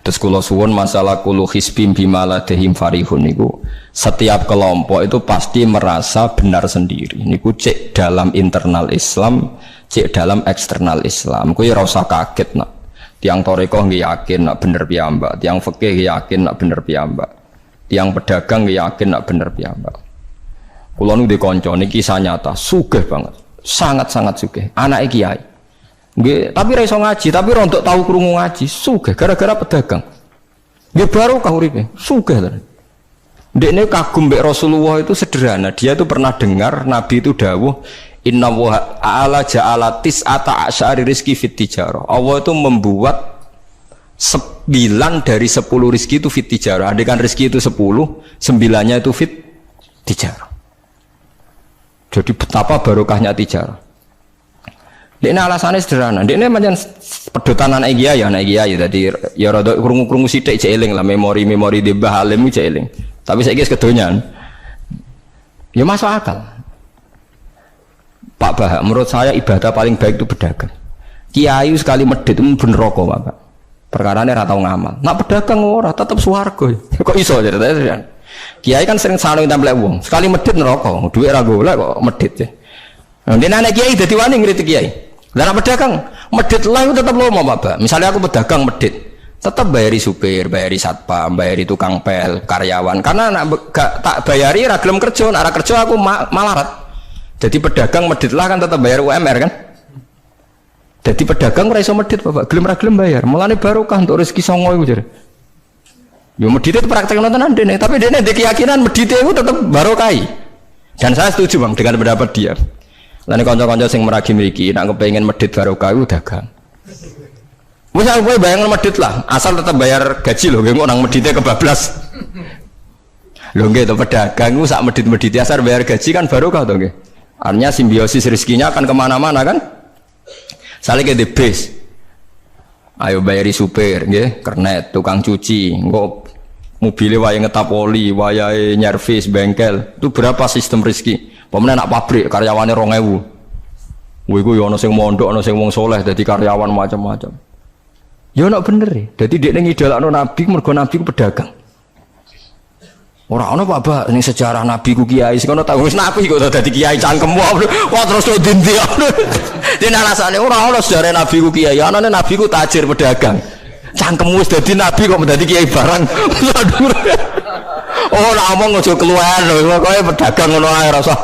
Terus kula suwun masalah kulu hisbim bima ladehim farihun niku setiap kelompok itu pasti merasa benar sendiri. Niku cek dalam internal Islam, cek dalam eksternal Islam. Kuwi ora usah kaget nak. Tiang toreko nggih yakin nak bener piyambak, tiang fikih yakin nak bener piyambak. Tiang pedagang yakin nak bener piyambak. Kula nu dikonco niki kisah nyata, sugih banget. Sangat-sangat sugih. Anake kiai. Nggih, tapi ra iso ngaji, tapi rontok tahu krungu ngaji, sugih gara-gara pedagang. Nggih barokah uripe, sugih tenan. Ndekne kagum mbek Rasulullah itu sederhana, dia itu pernah dengar Nabi itu dawuh, "Inna wa ta'ala ja'ala tis'ata asyari rizki fit tijarah." Allah itu membuat 9 dari 10 rizki itu fit tijarah. Andai kan rizki itu 10, 9-nya itu fit tijarah. Jadi betapa barokahnya tijarah. Ini alasannya sederhana. Ini macam pedotan anak kiai tadi ya rada krungu-krungu sithik cek eling lah memori di Mbah Halim cek eling. Tapi saiki wis kedonyan. Ya masuk akal. Pak Bah, menurut saya ibadah paling baik itu pedagang. Kiai sekali medhit itu ben neraka, Pak. Perkarane ra tau ngamal. Nak pedagang ora tetep swarga. Kok iso ceritanya? Kiai kan sering saling templek wong. Sekali medhit neraka, duit ra golek kok medhit ya. Ndene anak kiai dadi wani ngritik kiai. Lah nek pedagang medhit lah itu tetap lomo Pak. Misalnya aku pedagang medhit, tetap bayari supir, bayari satpam, bayari tukang pel, karyawan. Karena nek gak tak bayari ra gelem kerja, nek ra kerja aku malarat. Jadi pedagang medhit lah kan tetap bayar UMR kan. Jadi pedagang ora iso medhit Bapak, gelem ra gelem bayar. Mulane barokah untuk rezeki songo iku jare. Yo medhit itu praktek nontonan dene, tapi dene ndek keyakinan medhit itu tetap barokah. Dan saya setuju Bang dengan pendapat dia. Lan kanca-kanca sing meragi mriki nek kepengin medhit barokah iku dagang. Wis kowe bayang medhit lah, asal tetap bayar gaji lho, nggih nang medhite kebablas. Lho nggih to pedagang ku sak medhit-medhit asal bayar gaji kan barokah to nggih. Artinya simbiosis rezekinya akan kemana-mana kan. Saling ke bis. Ayo bayari supir nggih, kernet, tukang cuci, engko mobilnya wayahe ngetap oli, wayahe nyervis bengkel. Itu berapa sistem rezeki? Pemene nak pabrik karyawane 2000. Kuwi ku yo ana sing mondok, ana sing wong saleh dadi karyawan macam-macam. Ya nak bener e. Dadi dekne ngidolakno nabi mergo nabi ku pedagang. Ora ana Pak Bah ning sejarah nabi ku kiai sing ana tak wis nabi kok dadi kiai cangkem wae. Wah terus dindi. Dene alasane ora ana sejarah nabi ku kiai, anane nabi ku tajir pedagang. Cangkem wis dadi nabi kok dadi kiai barang. Oh nak omong aja keluar lho, kowe pedagang ngono ae rasa.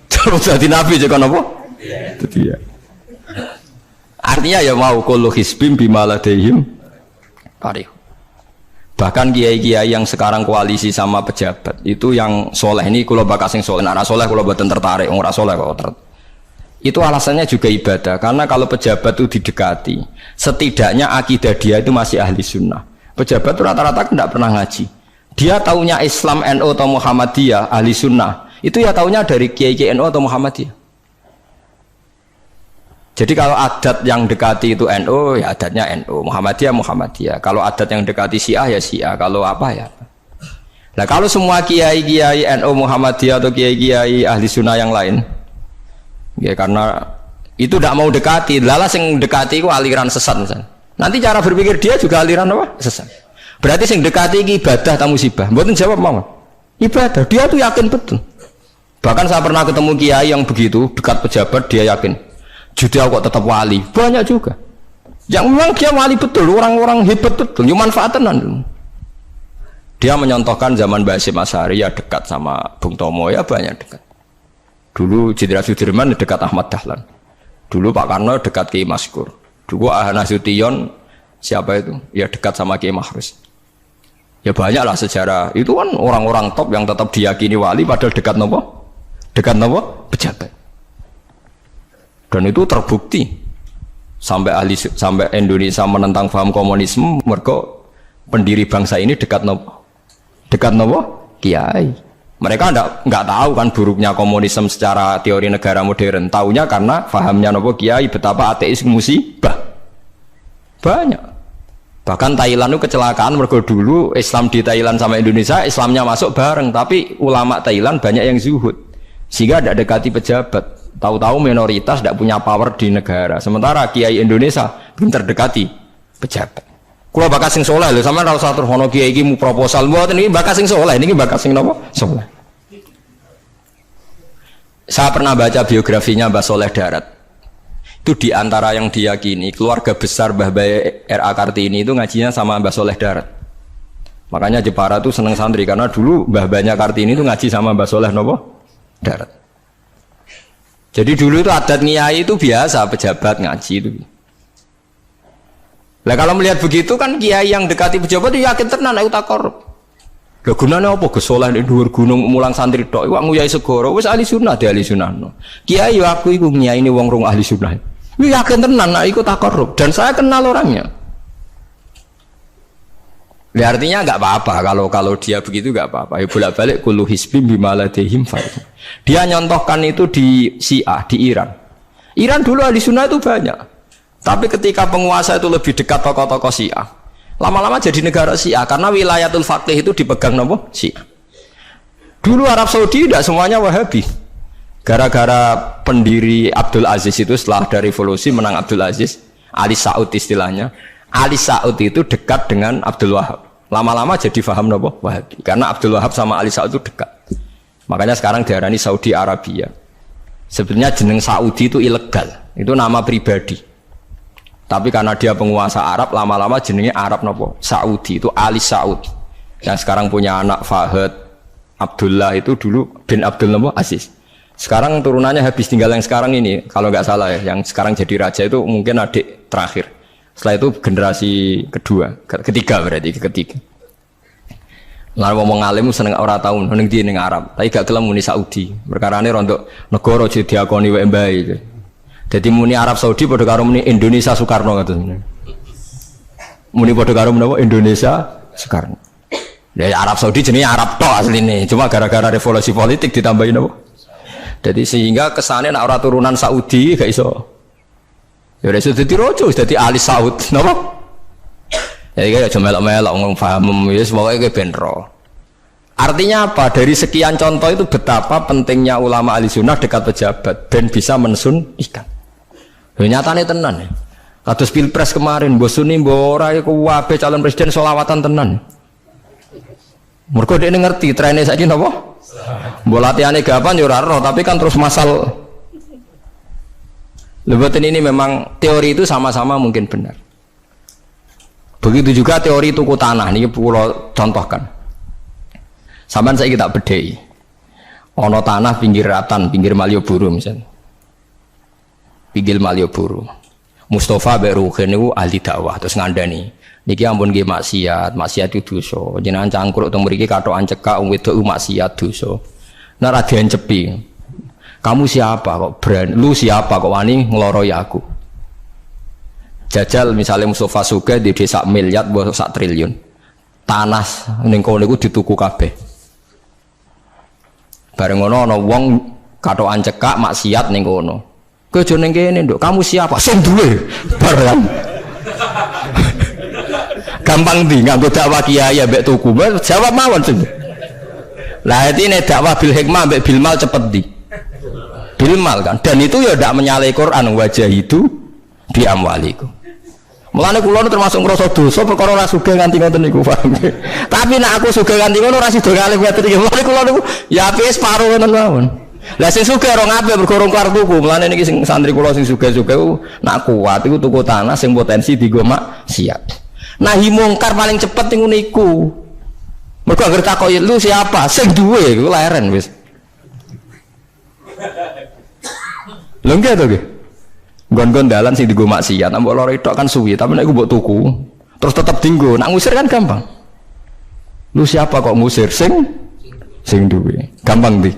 Terus jadi nabi juga apa? Itu dia. Artinya ya mau kullu hisbim bima ladehim farih. Bahkan kiai-kiai yang sekarang koalisi sama pejabat itu yang soleh ini kula bakal sing soleh, nek ora soleh kula mboten tertarik, wong ora soleh kok itu alasannya juga ibadah, karena kalau pejabat itu didekati, setidaknya akidah dia itu masih ahli sunnah. Pejabat itu rata-rata tidak pernah ngaji. Dia taunya Islam NU atau Muhammadiyah ahli sunnah, itu ya taunya dari kiai NU atau Muhammadiyah. Jadi kalau adat yang dekati itu NU ya adatnya NU, Muhammadiyah Muhammadiyah. Kalau adat yang dekati Syiah ya Syiah. Kalau apa ya. Nah kalau semua kiai-kiai NU Muhammadiyah atau kiai-kiai ahli sunnah yang lain, ya karena itu tidak mau dekati, lala sing dekati itu aliran sesat misalnya. Nanti cara berpikir dia juga aliran apa? Sesat. Berarti sing dekati ibadah atau musibah. Mboten jawab mawon. Ibadah. Dia tuh yakin betul. Bahkan saya pernah ketemu kiai yang begitu dekat pejabat, dia yakin Judea kok tetap wali. Banyak juga. Yang memang dia wali betul, orang-orang hebat betul, cuma manfaatan. Dia menyontohkan zaman Mbah Hasyim Asy'ari ya dekat sama Bung Tomo ya banyak dekat. Dulu Jenderal Sudirman dekat Ahmad Dahlan. Dulu Pak Karno dekat Kiai Maskur. Dulu Nasution siapa itu? Ya dekat sama Kiai Mahrus. Ya banyaklah sejarah. Itu kan orang-orang top yang tetap diyakini wali padahal dekat nopo? Dekat nopo? Pejabat. Dan itu terbukti sampai Indonesia menentang paham komunisme, mergo pendiri bangsa ini dekat nopo? Dekat nopo? Kiai. Mereka nggak tahu kan buruknya komunisme secara teori negara modern. Taunya karena pahamnya nopo kiai betapa ateis musibah. Banyak. Bahkan Thailand itu kecelakaan mergo dulu Islam di Thailand sama Indonesia Islamnya masuk bareng, tapi ulama Thailand banyak yang zuhud sehingga tidak dekati pejabat. Tahu-tahu minoritas tidak punya power di negara. Sementara kiai Indonesia belum terdekati pejabat. Kulo bakas sing saleh lho, sampean ora usah terus ono kiai iki mu proposal mboten iki bakas sing saleh, niki bakas sing napa? Saleh. Saya pernah baca biografinya Mbah Soleh Darat. Itu diantara yang diyakini keluarga besar Mbah Bae R.A. Kartini itu ngajinya sama Mbah Soleh Darat. Makanya Jepara tuh seneng santri karena dulu Mbah Banyak Kartini itu ngaji sama Mbah Soleh nopo Darat. Jadi dulu itu adat ngiyai itu biasa pejabat ngaji itu. Lah kalau melihat begitu kan kiai yang dekati pejabat itu yakin tenan nek tak korup. Lah gunane apa Gus Soleh ning dhuwur gunung mulang santri tok iku nguyai segoro wis ahli sunnah de ahli sunnah. Kiai yo aku iku ngiyaine wong rong ahli sunnah. Wih yakin tenan nek iku tak korup dan saya kenal orangnya. Ya artinya nggak apa-apa kalau dia begitu nggak apa-apa. Ya bolak-balik kullu hisbim bima ladehim fa. Dia nyontohkan itu di Syiah di Iran. Iran dulu ahli sunnah itu banyak. Tapi ketika penguasa itu lebih dekat tokoh-tokoh Syiah, lama-lama jadi negara Syiah karena wilayatul faqih itu dipegang nopo Syiah. Dulu Arab Saudi tidak semuanya Wahabi. Gara-gara pendiri Abdul Aziz itu setelah ada revolusi menang Abdul Aziz, Ali Saud istilahnya. Ali Saud itu dekat dengan Abdul Wahab. Lama-lama jadi faham nopo Wahabi. Karena Abdul Wahab sama Ali Saud itu dekat. Makanya sekarang diarani Saudi Arabia. Sebenarnya jeneng Saudi itu ilegal. Itu nama pribadi. Tapi karena dia penguasa Arab, lama-lama jenengnya Arab nopo Saudi itu Ali Saud. Yang sekarang punya anak Fahad Abdullah itu dulu bin Abdul nopo Aziz. Sekarang turunannya habis, tinggal yang sekarang ini. Kalau nggak salah ya, yang sekarang jadi raja itu mungkin adik terakhir. Setelah itu generasi ketiga berarti ketiga. Lalu ngomong alim seneng ora tahu neng di neng Arab, tapi gak gelem muni Saudi. Perkarane rontok negara jadi diakoni wae mbae. Jadi muni Arab Saudi padha karo muni Indonesia Soekarno katanya. Muni padha karo menapa Indonesia Soekarno. Ya Arab Saudi jenenge Arab tok asline, cuma gara-gara revolusi politik ditambahin apa? Jadi sehingga kesannya nak ora turunan Saudi gak iso. Ya udah sudah dirojo, sudah di Ali Saud, napa? Ya kayak cuma melok-melok ngomong paham, ya semuanya kayak benro. Artinya apa? Dari sekian contoh itu betapa pentingnya ulama ahli sunnah dekat pejabat dan bisa mensunnikan. Ya, nyatanya tenan ya. Kados pilpres kemarin, Mbok Suni mbok ora iku wae calon presiden selawatan tenan. Mergo dekne ngerti trene saiki napa? Mbok latihane gapan ya ora ero, tapi kan terus masal. Lebatin ini memang teori itu sama-sama mungkin benar. Begitu juga teori tuku tanah ini pulau contohkan. Sampeyan saiki tak bedhei. Ono tanah pinggir Ratan, pinggir Malioboro misalnya. Pinggir Malioboro. Mustafa Beruhin niku ahli dakwah terus ngandani. Niki ampun nggih maksiat itu dosa. Jenengan cangkruk teng mriki kathokan cekak wong wedok maksiat dosa. Nek ra diencepi. Kamu siapa kok brand? Lu siapa kok wani ngeloroi aku? Jajal misalnya Mustafa Sugih di desa miliar buat 1 triliun. Tanah ning kono iku dituku kabeh. Bareng ngono ana wong kathokan cekak maksiat ning kono. Kowe aja ning kene, Nduk. Kamu siapa? Sing duwe. Bareng. Gampang ndi nganggo dakwah kiai mbek tuku. Jawab mawon sing. Lah ini dakwah bil hikmah mbek bil mal cepet ndi? Bilmal kan, dan itu ya tidak menyalahi Quran wajah itu di amwaliku. Mulane kula termasuk ngrasa dosa perkara ora sugih nganti ngoten niku paham. Tapi nek aku sugih nganti ngono ora sida kalih ngoten iki. Mulane kula niku ya ape separo ngoten mawon. Lah sing sugih ora ngape mergo ora kelar tuku. Mulane niki sing santri kula sing sugih-sugih nak kuat iku tuku tanah sing potensi dienggo maksiat. Nahi mungkar paling cepet niku. Mergo anggere takoki lu siapa? Sing duwe iku leren wis. Lho nggih to nggih. Nggon-nggon dalan sing dienggo maksiat, mbok loro tok kan suwi, tapi nek iku mbok tuku, terus tetep dienggo. Nak ngusir kan gampang. Lu siapa kok ngusir? Sing duwe. Gampang ndi?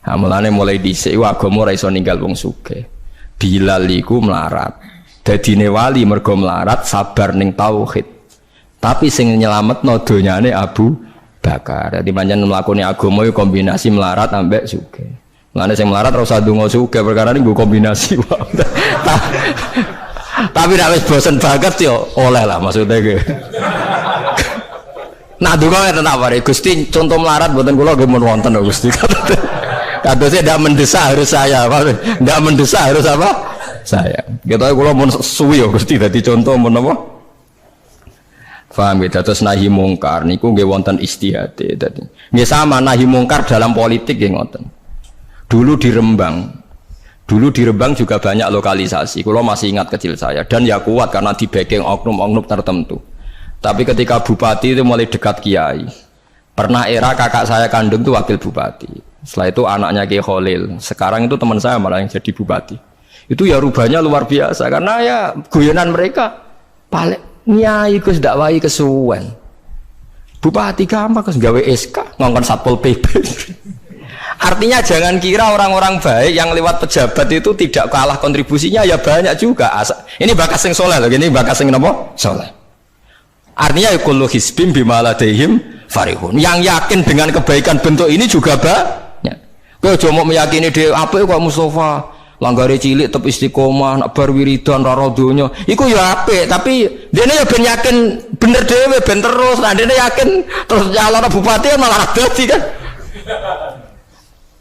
Ha mulane mulai dhisik agama ora iso ninggal wong sugih. Bilal iku melarat. Dadine wali mergo melarat sabar ning tauhid. Tapi sing nyelametno donyane Abu Bakar. Dadi pancen mlakune agama iku kombinasi melarat ambek sugih. Mulane sing melarat ora usah ndonga sugih perkara niku kombinasi wae. Tapi nek wis bosen banget yo oleh lah maksudnya ge. Nah ndonga ngeten apa Gusti contoh melarat mboten kula nggih mun wonten Gusti. Kadosnya ndak mendesak harus saya, ndak mendesak harus apa? saya. Kita kula mun suwi ya Gusti dadi contoh mun apa? Paham ya, terus nahi mungkar niku nggih wonten istihate dadi. Nggih sama nahi mungkar dalam politik nggih ngoten. Dulu di Rembang juga banyak lokalisasi. Kalau masih ingat kecil saya dan ya kuat karena di backing oknum-oknum tertentu. Tapi ketika bupati itu mulai dekat kiai. Pernah era kakak saya kandung itu wakil bupati. Setelah itu anaknya Kiai Khalil. Sekarang itu teman saya malah yang jadi bupati. Itu ya rubahnya luar biasa karena ya guyonan mereka paling nyai Gus dakwai kesuwen. Bupati gampang Gus gawe SK ngongkon Satpol PP. Artinya jangan kira orang-orang baik yang lewat pejabat itu tidak kalah kontribusinya, ya banyak juga. Ini bakas sing soleh loh, ini bakas sing napa? Soleh. Artinya kullu hisbim bima ladaihim farihun. Yang yakin dengan kebaikan bentuk ini juga banyak. Kowe aja mau meyakini dhewe apik kok Mustafa, langgare cilik tetep istiqomah, nak bar wiridan ora donya. Iku ya apik, tapi dene ya ben yakin bener dhewe ben terus. Nah dene yakin terus nyalon bupati malah dadi kan.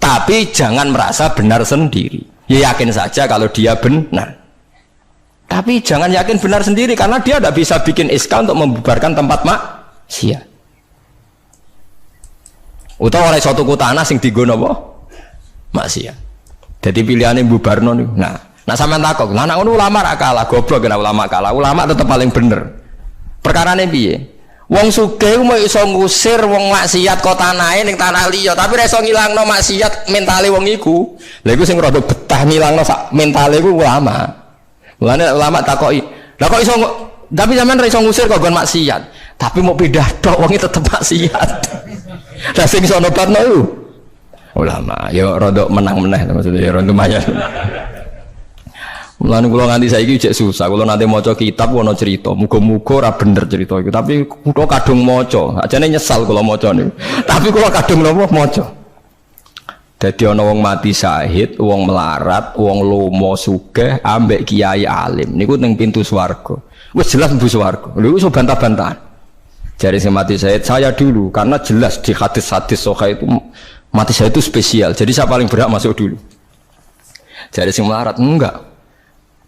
Tapi jangan merasa benar sendiri. Ya yakin saja kalau dia benar. Tapi jangan yakin benar sendiri karena dia tidak bisa bikin SK untuk membubarkan tempat maksiat. Utawa oleh suatu tanah sing digo napa? Maksiat. Jadi pilihannya bubarno niku. Nah sampean takok, lah nek ulama ra kalah, goblok kena ulama kalah. Ulama tetap paling bener. Perkarane piye? Wong sugih mau iso ngusir wong maksiat kok tanahe ning tanah liya, tapi ora iso ngilangno maksiat mentale wong iku. Lha iku sing rada betah ngilangno sak mentale iku ulama. Mulane ulama takoki, "Lah kok iso tapi sampean ora iso ngusir kok nggon maksiat, tapi mau pindah tok wong tetep maksiat." Lah sing iso nobatno iku ulama. Ya rada menang-meneh maksudnya ya rada lumayan. Mulane kula nganti saiki cek susah. Kula nanti maca kitab ana cerita, muga-muga ora bener cerita iku. Tapi kula kadung maca. Ajane nyesal kula maca niku. Tapi kula kadung napa maca. Dadi ana wong mati syahid, wong melarat, wong lomo sugih ambek kiai alim. Niku ning pintu swarga. Wis jelas mlebu swarga. Lha iso bantah-bantahan. Jare sing mati syahid saya dulu karena jelas di hadis-hadis sahih itu mati syahid itu spesial. Jadi saya paling berhak masuk dulu. Jare sing melarat enggak.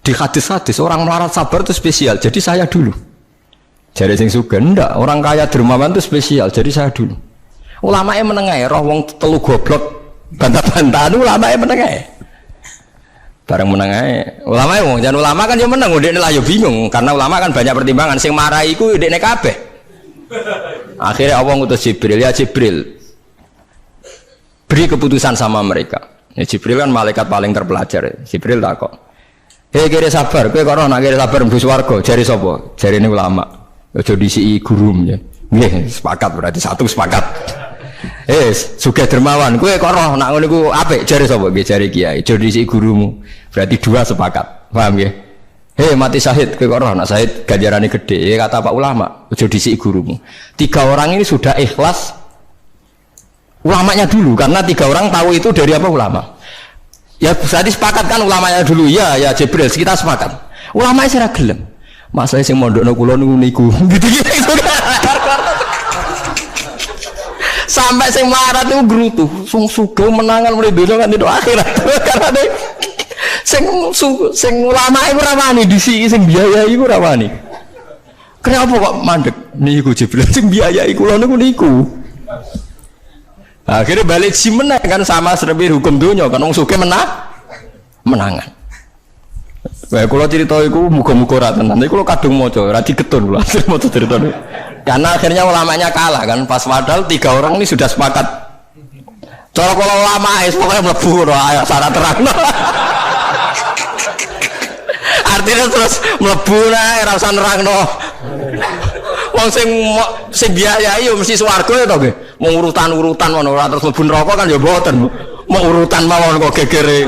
Di hadis-hadis orang melarat sabar itu spesial, jadi saya dulu. Jadi sing sugih ndak, orang kaya dermawan itu spesial, jadi saya dulu. Ulama yang menengah, roh wong telu goblok bantah-bantahan, ulama yang menengah. Bareng menengah, ulama yang jangan ulama kan yang menang, udah lah yo bingung, karena ulama kan banyak pertimbangan. Sing marah iku udah kabeh. Akhirnya Allah ngutus Jibril, ya Jibril, beri keputusan sama mereka. Ya, Jibril kan malaikat paling terpelajar. Ya. Jibril takok. Hei kira sabar, kowe kok ora nak kira sabar mlebu swarga, jare sapa? Jarine ulama. Aja disiki guru ya. Nggih, sepakat berarti satu sepakat. Sugih dermawan, kowe kok ora nak ngono iku apik, jare sapa? Nggih jare kiai. Aja disiki gurumu. Berarti dua sepakat. Paham nggih? Mati syahid, kowe kok ora nak syahid ganjarane gede. Kata Pak ulama, aja disiki gurumu. Tiga orang ini sudah ikhlas ulamanya dulu karena tiga orang tahu itu dari apa ulama. Ya tadi sepakat kan ulamanya dulu ya Jibril kita sepakat. Ulamanya sira gelem. Masalah sing mondokno kula niku gitu-gitu. Sampai sing melarat itu gerutu, sing sugih menangan mulai donya kan itu akhirat. Karena sing ulama iku ora wani disiki sing biayai iku ora wani. Kenapa kok mandek niku Jibril sing biayai kula niku. Akhirnya balik si menang kan sama seperti hukum dunia kan wong sugih menangan. Wah kalau cerita itu muga-muga rata nanti kalau kadung maca ora digetun kula maca cerita itu. Karena akhirnya ulamanya kalah kan pas padahal tiga orang ini sudah sepakat. Cara kalau ulama pokoknya mlebu ora syarat terang. Artinya terus mlebu nae ora usah nerangno. Wong sing biayai yo mesti swarga ya to nggih. Mau urutan-urutan ngono ora terus mlebu neraka kan ya mboten. Mau urutan mawon kok gegere.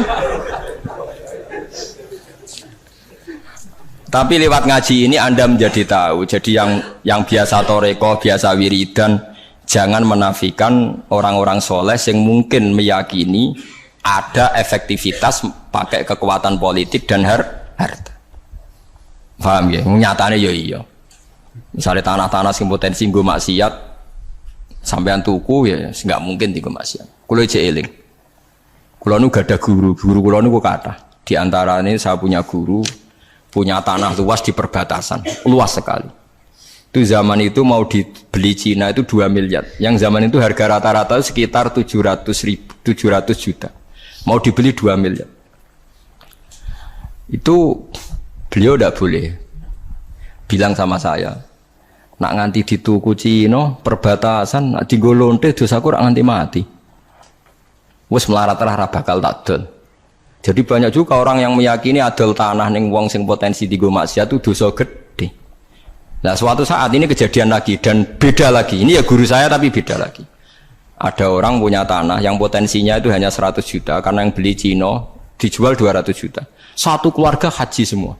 Tapi lewat ngaji ini Anda menjadi tahu. Jadi yang biasa toreko, biasa wiridan, jangan menafikan orang-orang soleh yang mungkin meyakini ada efektivitas pakai kekuatan politik dan harta. Paham ya? Nyatanya ya iya. Misalnya tanah-tanah sing potensi nggo maksiat sampean tuku ya nggak mungkin dienggo maksiat. Kulo cek eling. Kulo nu gada guru kula niku kathah. Di antara ini saya punya guru, punya tanah luas di perbatasan, luas sekali. Itu zaman itu mau dibeli Cina itu 2 miliar. Yang zaman itu harga rata-rata sekitar 700 juta. Mau dibeli 2 miliar. Itu beliau tidak boleh. Bilang sama saya, nak nganti dituku Cina perbatasan, nak digolonte dosaku rak nganti mati. Wes melarat-larat bakal tak dol. Jadi banyak juga orang yang meyakini adol tanah ning wong sing potensi digo maksiat itu dosa gede. Nah suatu saat ini kejadian lagi dan beda lagi. Ini ya guru saya tapi beda lagi. Ada orang punya tanah yang potensinya itu hanya 100 juta karena yang beli Cina dijual 200 juta. Satu keluarga haji semua.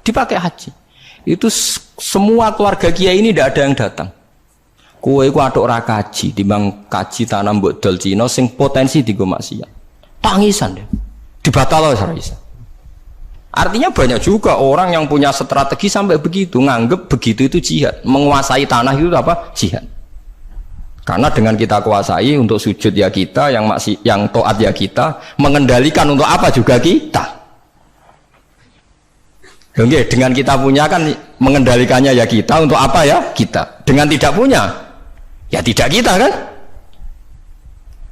Dipakai haji. Itu semua keluarga kiai ini tidak ada yang datang. Kowe iku atuk ora kaji, timbang kaji tanam mbok dol Cina sing potensi digo maksiat. Tangisan deh. Dibatal ora iso. Artinya banyak juga orang yang punya strategi sampai begitu, nganggep begitu itu jihad. Menguasai tanah itu apa? Jihad. Karena dengan kita kuasai untuk sujud ya kita, yang taat ya kita, mengendalikan untuk apa juga kita. Oke, dengan kita punya kan mengendalikannya ya kita, untuk apa ya kita. Dengan tidak punya ya tidak kita kan.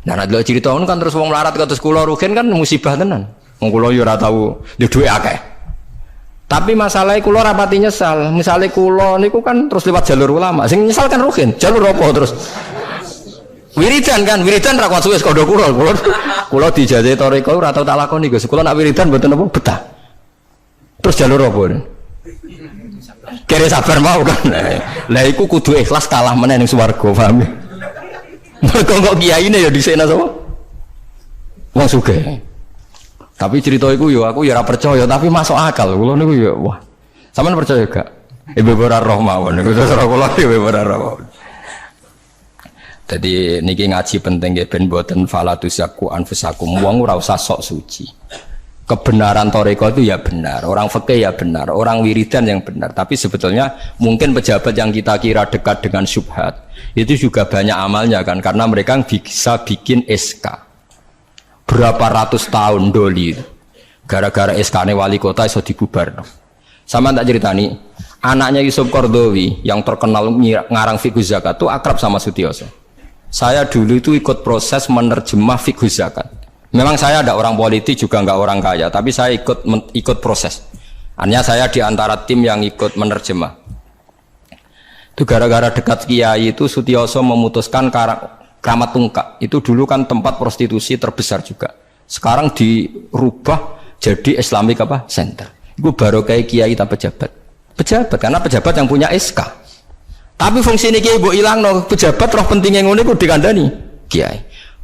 Nah, nek cerita kan terus wong melarat kados kula rugen kan musibah tenan. Wong kula yo ora tau duwe akeh. Tapi masalahnya kula rapati nyesal. Misale kula niku kan terus lewat jalur ulama. Sing nyesal kan rugen. Jalur apa terus? Wiridan kan, wiridan ra kuat suwe kondo kula. Kula dijajahi toriko ora tau tak lakoni Gus. Kula nak wiridan mboten apa betah. Terus jalur apa? Kere sabar mau kan. Lah iku kudu ikhlas kalah meneh ning swarga, paham ya? Mergo kok kiyaine ya dhisena sapa? Wong sugih. Tapi cerita iku yo aku ya ora percaya, tapi masuk akal. Kula niku ya wah. Sampeyan percaya gak? Ibu ora roh mawon niku cara kula ibu ora roh. Jadi niki ngaji penting nggih ben mboten falatusyaku anfusakum. Wong ora usah sok suci. Kebenaran toriko itu ya benar, orang fikih ya benar, orang wiridan yang benar. Tapi sebetulnya mungkin pejabat yang kita kira dekat dengan syubhat itu juga banyak amalnya kan, karena mereka bisa bikin SK berapa ratus tahun doli gara-gara SK-nya wali kota iso dibubar. Sama tak ceritani, anaknya Yusuf Qaradawi yang terkenal ngarang fiqh zakat itu akrab sama Sutioso. Saya dulu itu ikut proses menerjemah fiqh zakat. Memang saya ada orang politik juga nggak orang kaya, tapi saya ikut proses. Hanya saya di antara tim yang ikut menerjemah. Itu gara-gara dekat kiai itu Sutioso memutuskan Kramat Tungkak. Itu dulu kan tempat prostitusi terbesar juga. Sekarang dirubah jadi Islamic apa? Center. Itu baru kayak kiai tak pejabat. Pejabat karena pejabat yang punya SK. Tapi fungsi ini kiai bu hilang no pejabat roh pentingnya ngono itu dikandani kiai.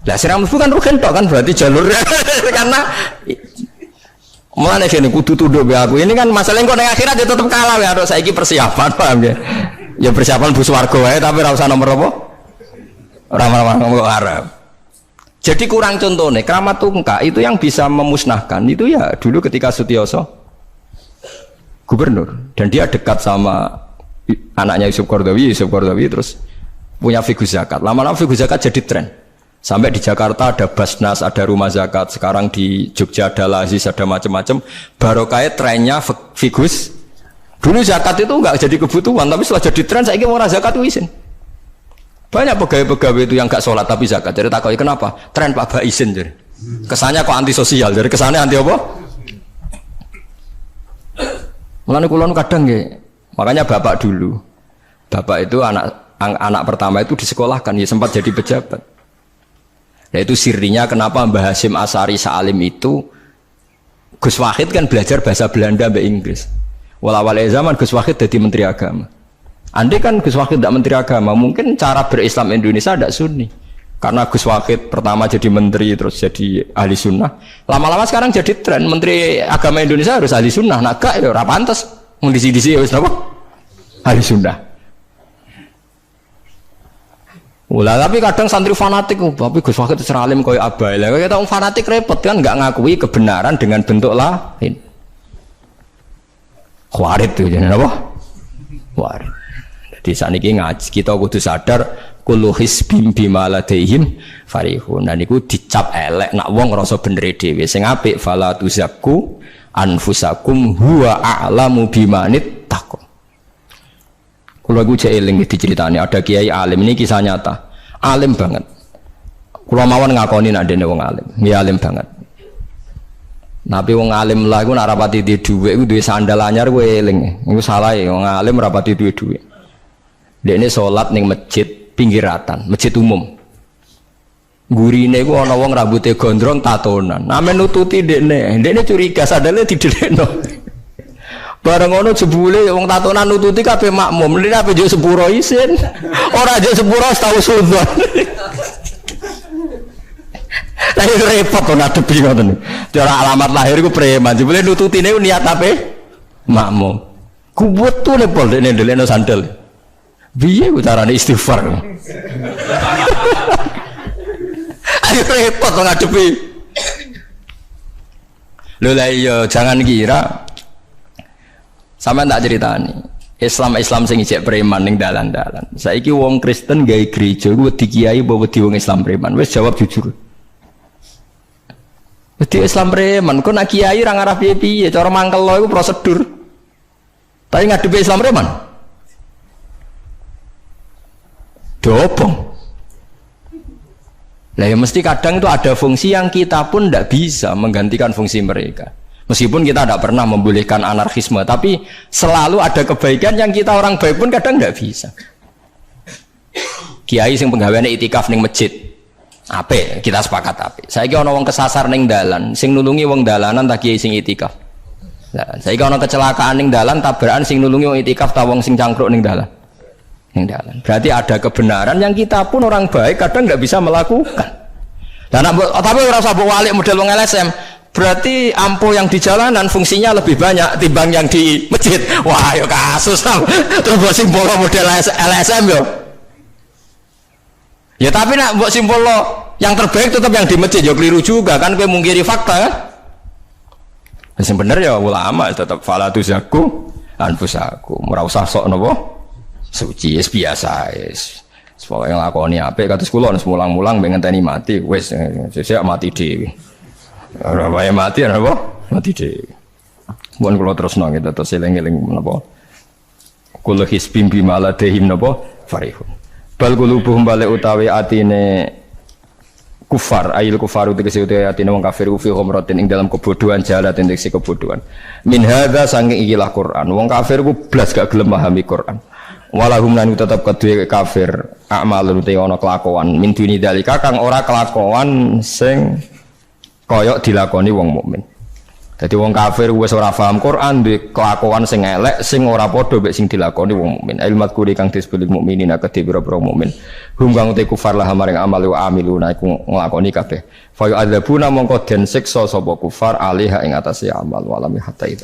Lah sirah mlebu kan rugen tok kan berarti jalurnya karena mulane kene kudu tunduk be aku. Ini kan masalah engko ning akhirat ya tetep kalah ya harus saiki persiapan paham ya. Ya persiapan bus warga wae tapi ora usah nomor apa? Ora ngomong Arab. Jadi kurang contohnya Kramat Tungkak itu yang bisa memusnahkan itu ya dulu ketika Sutioso gubernur dan dia dekat sama anaknya Yusuf Qaradawi terus punya fiqh zakat. Lama-lama fiqh zakat jadi tren. Sampai di Jakarta ada Basnas, ada rumah zakat. Sekarang di Jogja ada Lazis, ada macam-macam. Barokah trennya figus. Dulu zakat itu enggak jadi kebutuhan, tapi setelah jadi tren, saya ingin orang zakat itu izin. Banyak pegawai-pegawai itu yang enggak sholat tapi zakat. Jadi takoi kenapa? Tren Pak Ba izin. Jadi kesannya kok antisosial. Jadi kesannya anti apa? Mulane kula kadang nggih. Makanya bapak dulu. Bapak itu anak pertama itu disekolahkan, ya sempat jadi pejabat. Yaitu sirinya kenapa Mbah Hasyim Asari Salim itu Gus Wahid kan belajar bahasa Belanda mbak Inggris. Walawal zaman Gus Wahid jadi menteri agama. Andai kan Gus Wahid tidak menteri agama, mungkin cara berislam Indonesia tidak sunni. Karena Gus Wahid pertama jadi menteri terus jadi ahli sunnah. Lama-lama sekarang jadi tren menteri agama Indonesia harus ahli sunnah. Nah gak ya ora pantes. Mendisi-disi ya wis napa? Ahli sunnah. Ulah tapi kadang santri fanatik, tapi Gus Wahid seralim koyo abai. Lah kita fanatik repot kan nggak ngakui kebenaran dengan bentuk lain. Khawarit tuh jadi apa? Khawarit. Jadi saat ini ngaji kita kudu sadar kullu hisbim bima ladaihim farihun. Dan niku dicap elek nak wong ngrasa bener dhewe. Sing apik fala tuzakku anfusakum huwa a'lamu bimanit taqwa. Kula iku jek eling diceritani ada kiai alim, ini kisah nyata. Alim banget. Kula mawon ngakoni nek dene wong alim. Nggih alim banget. Tapi wong alim lah iku nek rapati duwe dhuwit iku duwe sandal anyar kowe eling. Iku salah ya wong alim rapati duwe dhuwit. Dekne salat ning masjid pinggiratan, masjid umum. Gurine iku ana wong rambute gondrong tatonan. Name nututi dekne curiga sandale didhelekno. Bareng ngono jebule wong tatonan nututi kabeh makmum. Lha apa yo sepuro isin. Ora yo sepuro tau sudzon. Lah repot to ngadepi ngoten. Cara alamat lahir iku preman. Jebule nututine niat ape? Makmum. Kuwetune pol dekne ndelekno sandal. Piye ku carane istighfar? Ayo repot to ngadepi. Lho lah iya jangan kira sama tak ceritani Islam sing ijek preman ning dalan-dalan. Saiki wong Kristen gawe gereja iku wedi kiai apa wedi wong Islam preman? Wis jawab jujur. Wedi Islam preman, kok nak kiai ra ngarah piye-piye, cara mangkel lo iku prosedur. Tapi ngadepi Islam preman. Dobong. Lah ya mesti kadang itu ada fungsi yang kita pun tidak bisa menggantikan fungsi mereka. Meskipun kita tidak pernah membolehkan anarkisme, tapi selalu ada kebaikan yang kita orang baik pun kadang tidak bisa. Kiai sing penggaweane itikaf ning masjid, ape kita sepakat ape. Saiki ana wong kesasar ning dalan, sing nulungi wong dalanan tak kiai sing itikaf. Lah saiki ana kecelakaan ning dalan, tabrakan sing nulungi wong itikaf ta wong sing cangkruk ning dalan. Ning dalan. Berarti ada kebenaran yang kita pun orang baik kadang tidak bisa melakukan. Dan tapi ora usah mbok walik model wong LSM. Berarti ampuh yang di jalanan fungsinya lebih banyak timbang yang di masjid. Wah, yo kasus tam. Terus buat simbol model LSM yo. Ya tapi nak buat simbol yang terbaik tetap yang di masjid. Yo keliru juga kan, kowe mungkiri fakta kan. Yang bener ya ulama tetap fala tuzakku anfusakum. Ora usah sok napa suci biasa wis. Pokoke nglakoni apik kados kula mulang-mulang ben ngenteni mati wis sesuk mati dhewe. Ora wae mati apa? Mati dhewe. Mun kula terusno gitu terus eling-eling menapa. Kula hisbim bima ladehim napa farihun. Bal qulubuhum bale utawi atine kufar, ayil kufaru tegese utawi atine wong kafir fi ghamratin ing dalam kebodohan jalat tegese kebodohan. Min hadza saking ikilah Quran. Wong kafir ku blas gak gelem pahami Quran. Walahum lan tetep kedue kafir amalun te ana kelakuan min duni dalika kang ora kelakuan sing koyok dilakoni wong mukmin. Dadi wong kafir wis ora paham Quran duwe kelakuan sing elek sing ora padha mek sing dilakoni wong mukmin. Ilmat kuri kang disebut mukminin akeh pira-pira mukmin. Hum kang te kufar lah maring amal wa amiluna iku nglakoni kabeh. Fa yu'adzabuna mongko den siksa sapa kufar alih ing atase amal walami hatta itu.